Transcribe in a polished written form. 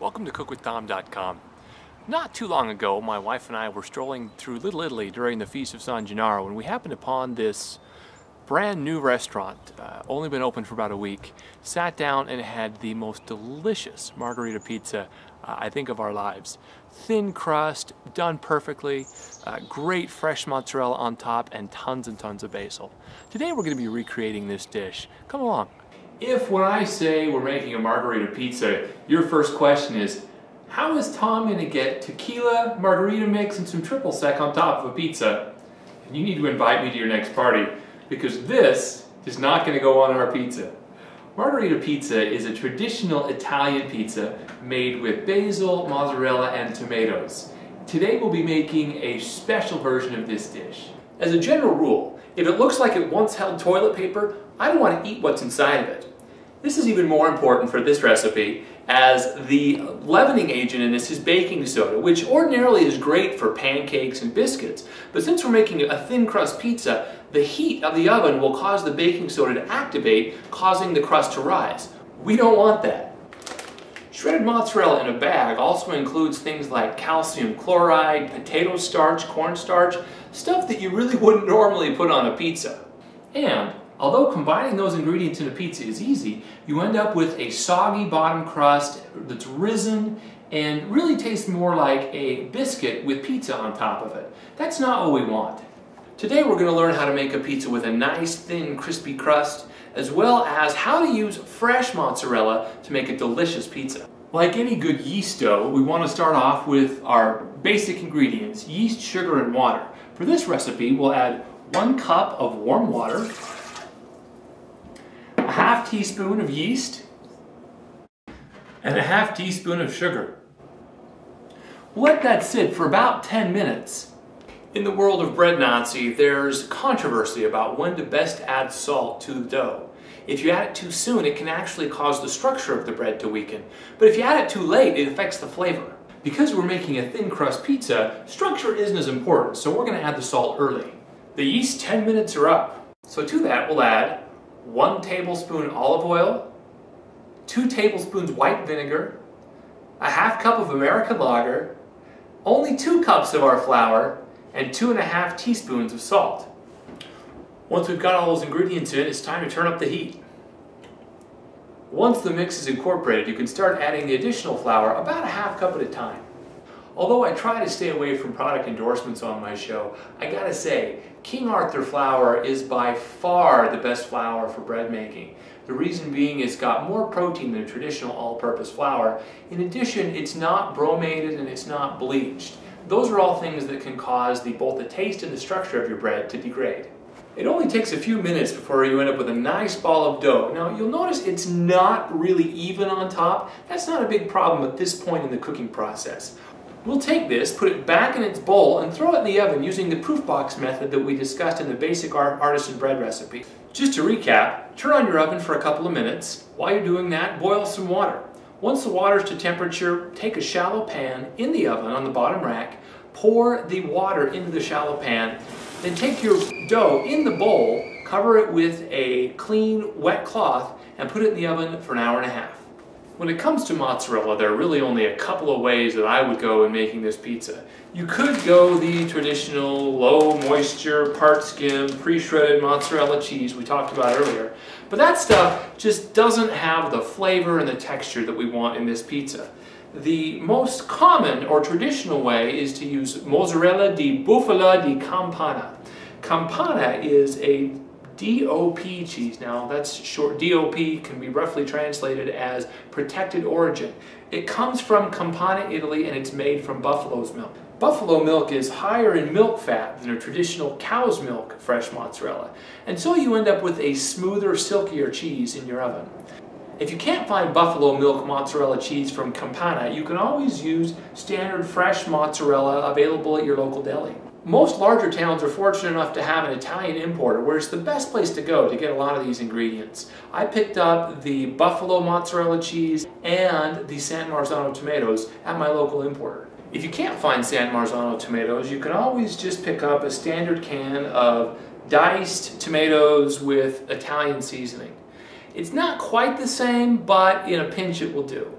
Welcome to cookwithtom.com. Not too long ago, my wife and I were strolling through Little Italy during the Feast of San Gennaro, and we happened upon this brand new restaurant, only been open for about a week. Sat down and had the most delicious margherita pizza, I think, of our lives. Thin crust, done perfectly, great fresh mozzarella on top, and tons of basil. Today we're going to be recreating this dish. Come along. If when I say we're making a margherita pizza, your first question is, how is Tom going to get tequila, margarita mix, and some triple sec on top of a pizza? And you need to invite me to your next party, because this is not going to go on our pizza. Margherita pizza is a traditional Italian pizza made with basil, mozzarella, and tomatoes. Today we'll be making a special version of this dish. As a general rule, if it looks like it once held toilet paper, I don't want to eat what's inside of it. This is even more important for this recipe, as the leavening agent in this is baking soda, which ordinarily is great for pancakes and biscuits. But since we're making a thin crust pizza, the heat of the oven will cause the baking soda to activate, causing the crust to rise. We don't want that. Shredded mozzarella in a bag also includes things like calcium chloride, potato starch, cornstarch, stuff that you really wouldn't normally put on a pizza. And although combining those ingredients in a pizza is easy, you end up with a soggy bottom crust that's risen and really tastes more like a biscuit with pizza on top of it. That's not what we want. Today we're going to learn how to make a pizza with a nice thin crispy crust, as well as how to use fresh mozzarella to make a delicious pizza. Like any good yeast dough, we want to start off with our basic ingredients: yeast, sugar, and water. For this recipe, we'll add 1 cup of warm water, a half teaspoon of yeast, and a half teaspoon of sugar. We'll let that sit for about 10 minutes. In the world of bread Nazi, there's controversy about when to best add salt to the dough. If you add it too soon, it can actually cause the structure of the bread to weaken. But if you add it too late, it affects the flavor. Because we're making a thin crust pizza, structure isn't as important, so we're going to add the salt early. The yeast 10 minutes are up. So to that we'll add 1 tablespoon olive oil, 2 tablespoons white vinegar, a half cup of American lager, only 2 cups of our flour, and 2½ teaspoons of salt. Once we've got all those ingredients in, it's time to turn up the heat. Once the mix is incorporated, you can start adding the additional flour about a half cup at a time. Although I try to stay away from product endorsements on my show, I gotta say, King Arthur flour is by far the best flour for bread making. The reason being it's got more protein than a traditional all-purpose flour. In addition, it's not bromated and it's not bleached. Those are all things that can cause both the taste and the structure of your bread to degrade. It only takes a few minutes before you end up with a nice ball of dough. Now you'll notice it's not really even on top. That's not a big problem at this point in the cooking process. We'll take this, put it back in its bowl, and throw it in the oven using the proof box method that we discussed in the basic artisan bread recipe. Just to recap, turn on your oven for a couple of minutes. While you're doing that, boil some water. Once the water's to temperature, take a shallow pan in the oven on the bottom rack, pour the water into the shallow pan, then take your dough in the bowl, cover it with a clean, wet cloth, and put it in the oven for an hour and a half. When it comes to mozzarella, there are really only a couple of ways that I would go in making this pizza. You could go the traditional low moisture, part skim, pre-shredded mozzarella cheese we talked about earlier, but that stuff just doesn't have the flavor and the texture that we want in this pizza. The most common or traditional way is to use mozzarella di bufala di Campana. Campana is a DOP cheese. Now that's short. DOP can be roughly translated as protected origin. It comes from Campana, Italy, and it's made from buffalo's milk. Buffalo milk is higher in milk fat than a traditional cow's milk fresh mozzarella, and so you end up with a smoother, silkier cheese in your oven. If you can't find buffalo milk mozzarella cheese from Campana, you can always use standard fresh mozzarella available at your local deli. Most larger towns are fortunate enough to have an Italian importer, where it's the best place to go to get a lot of these ingredients. I picked up the buffalo mozzarella cheese and the San Marzano tomatoes at my local importer. If you can't find San Marzano tomatoes, you can always just pick up a standard can of diced tomatoes with Italian seasoning. It's not quite the same, but in a pinch it will do.